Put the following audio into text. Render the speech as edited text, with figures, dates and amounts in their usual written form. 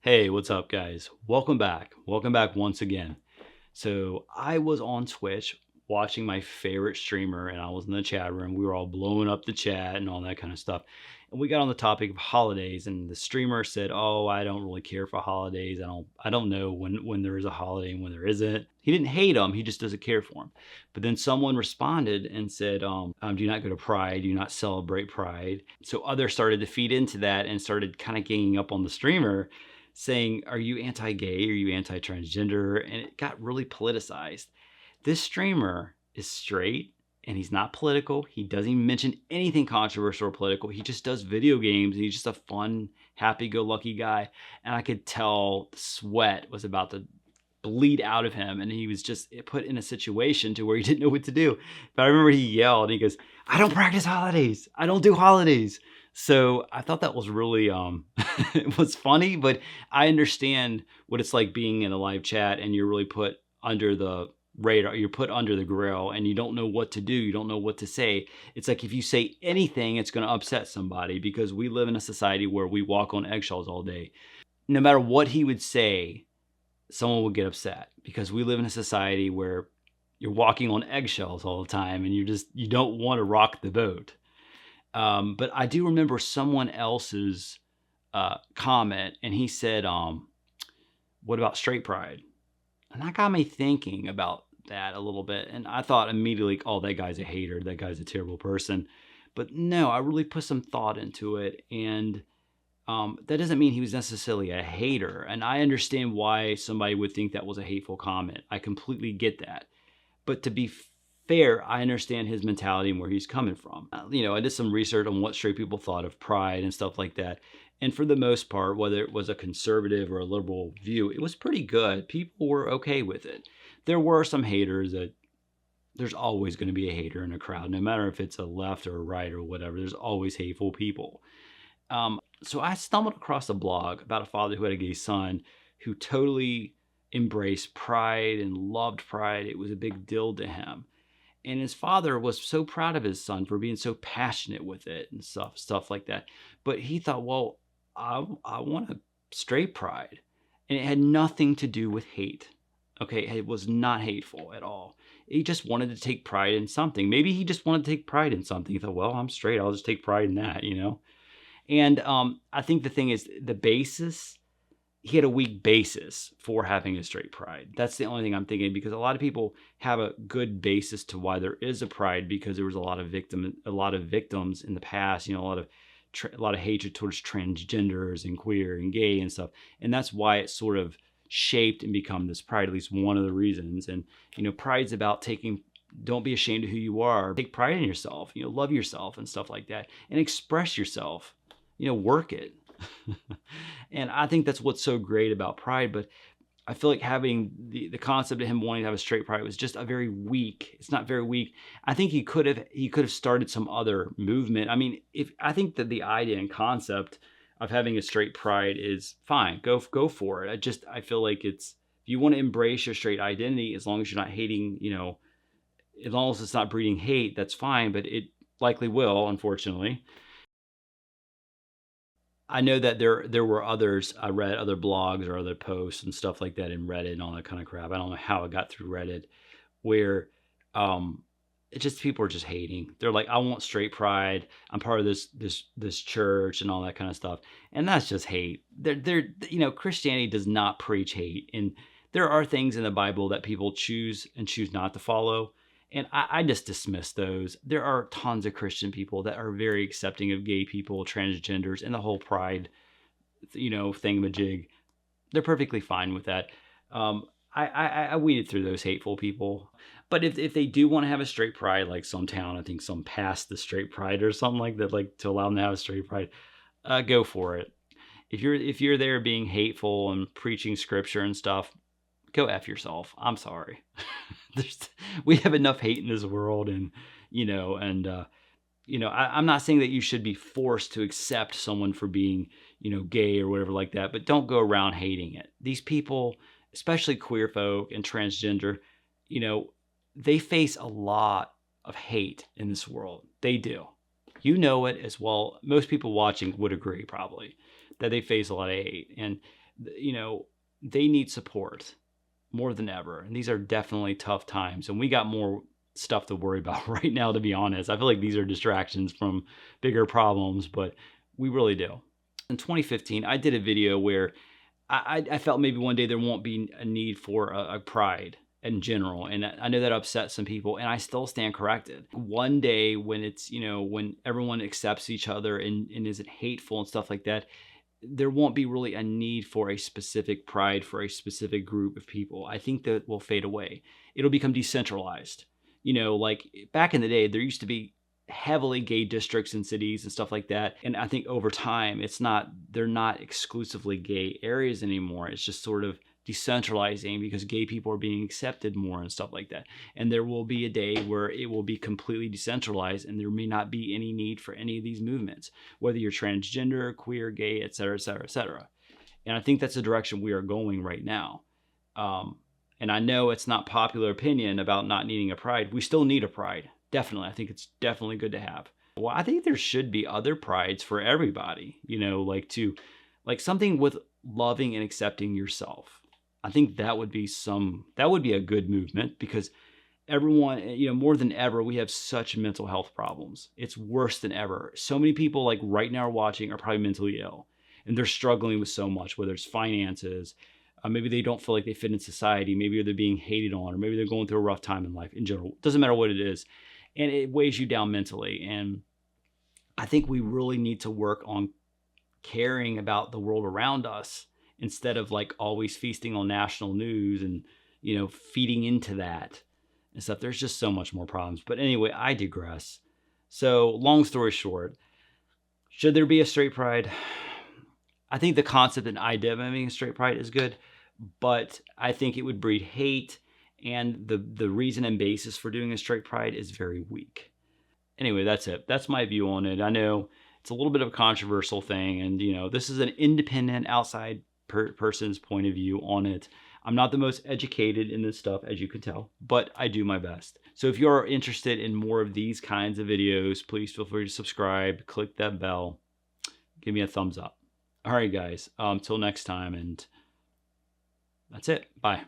Hey, what's up, guys? Welcome back. Welcome back once again. So, I was on Twitch watching my favorite streamer, and I was in the chat room. We were all blowing up the chat and all that kind of stuff. And we got on the topic of holidays, and the streamer said, "Oh, I don't really care for holidays. I don't know when there is a holiday and when there isn't." He didn't hate them, he just doesn't care for them. But then someone responded and said, "Do you not go to Pride? Do you not celebrate Pride?" So others started to feed into that and started kind of ganging up on the streamer saying, "Are you anti-gay? Are you anti-transgender?" And it got really politicized. This streamer is straight and he's not political. He doesn't even mention anything controversial or political. He just does video games. And he's just a fun, happy-go-lucky guy. And I could tell the sweat was about to bleed out of him, and he was just put in a situation to where he didn't know what to do. But I remember he yelled and he goes, "I don't practice holidays. I don't do holidays." So I thought that was really it was funny, but I understand what it's like being in a live chat and you're really put under the radar, you're put under the grill and you don't know what to do, you don't know what to say. It's like if you say anything, it's going to upset somebody because we live in a society where we walk on eggshells all day. No matter what he would say, someone would get upset because we live in a society where you're walking on eggshells all the time and you don't want to rock the boat. But I do remember someone else's comment, and he said, "What about straight pride?" And that got me thinking about that a little bit. And I thought immediately, "Oh, that guy's a hater. That guy's a terrible person." But no, I really put some thought into it, and that doesn't mean he was necessarily a hater. And I understand why somebody would think that was a hateful comment. I completely get that. But to be fair, I understand his mentality and where he's coming from. I did some research on what straight people thought of pride and stuff like that. And for the most part, whether it was a conservative or a liberal view, it was pretty good. People were okay with it. There were some haters that there's always going to be a hater in a crowd, no matter if it's a left or a right or whatever. There's always hateful people. So I stumbled across a blog about a father who had a gay son who totally embraced pride and loved pride. It was a big deal to him. And his father was so proud of his son for being so passionate with it and stuff like that. But he thought, well, I want a straight pride. And it had nothing to do with hate. Okay, it was not hateful at all. He just wanted to take pride in something. Maybe he just wanted to take pride in something. He thought, well, I'm straight. I'll just take pride in that. And I think the thing is the basis, he had a weak basis for having a straight pride. That's the only thing I'm thinking, because a lot of people have a good basis to why there is a pride, because there was a lot of victims in the past, a lot of hatred towards transgenders and queer and gay and stuff. And that's why it sort of shaped and become this pride, at least one of the reasons. And, pride's about don't be ashamed of who you are. Take pride in yourself, love yourself and stuff like that, and express yourself, work it. And I think that's what's so great about pride. But I feel like having the concept of him wanting to have a straight pride was just it's not very weak. I think he could have started some other movement. I mean, I think that the idea and concept of having a straight pride is fine. Go for it. I feel like if you want to embrace your straight identity, as long as you're not hating, as long as it's not breeding hate, that's fine. But it likely will, unfortunately. I know that there were others. I read other blogs or other posts and stuff like that in Reddit and all that kind of crap. I don't know how it got through Reddit, where it just people are just hating. They're like, "I want straight pride. I'm part of this church and all that kind of stuff." And that's just hate. Christianity does not preach hate, and there are things in the Bible that people choose not to follow. And I just dismiss those. There are tons of Christian people that are very accepting of gay people, transgenders, and the whole pride, thingamajig. They're perfectly fine with that. I weeded through those hateful people. But if they do want to have a straight pride, like some town, I think some passed the straight pride or something like that, like to allow them to have a straight pride, go for it. If you're there being hateful and preaching scripture and stuff, go F yourself. I'm sorry. We have enough hate in this world, and I'm not saying that you should be forced to accept someone for being, gay or whatever like that, but don't go around hating it. These people, especially queer folk and transgender, they face a lot of hate in this world. They do. You know it as well. Most people watching would agree probably that they face a lot of hate. And you know, they need support more than ever. And these are definitely tough times. And we got more stuff to worry about right now, to be honest. I feel like these are distractions from bigger problems, but we really do. In 2015, I did a video where I felt maybe one day there won't be a need for a pride in general. And I know that upset some people, and I still stand corrected. One day when it's, when everyone accepts each other and isn't hateful and stuff like that, there won't be really a need for a specific pride for a specific group of people. I think that will fade away. It'll become decentralized. Like back in the day, there used to be heavily gay districts in cities and stuff like that. And I think over time, they're not exclusively gay areas anymore. It's just sort of decentralizing because gay people are being accepted more and stuff like that. And there will be a day where it will be completely decentralized and there may not be any need for any of these movements, whether you're transgender, queer, gay, et cetera, et cetera, et cetera. And I think that's the direction we are going right now. And I know it's not popular opinion about not needing a pride. We still need a pride. Definitely. I think it's definitely good to have. Well, I think there should be other prides for everybody, like something with loving and accepting yourself. I think that would be a good movement because everyone, more than ever, we have such mental health problems. It's worse than ever. So many people like right now watching are probably mentally ill and they're struggling with so much, whether it's finances, maybe they don't feel like they fit in society, maybe they're being hated on, or maybe they're going through a rough time in life in general. It doesn't matter what it is. And it weighs you down mentally. And I think we really need to work on caring about the world around us instead of like always feasting on national news and, feeding into that and stuff. There's just so much more problems. But anyway, I digress. So long story short, should there be a straight pride? I think the concept and idea of having a straight pride is good, but I think it would breed hate. And the reason and basis for doing a straight pride is very weak. Anyway, that's it. That's my view on it. I know it's a little bit of a controversial thing. And, this is an independent outside person's point of view on it. I'm not the most educated in this stuff, as you can tell, but I do my best. So if you're interested in more of these kinds of videos, please feel free to subscribe, click that bell, give me a thumbs up. All right, guys, till next time. And that's it. Bye.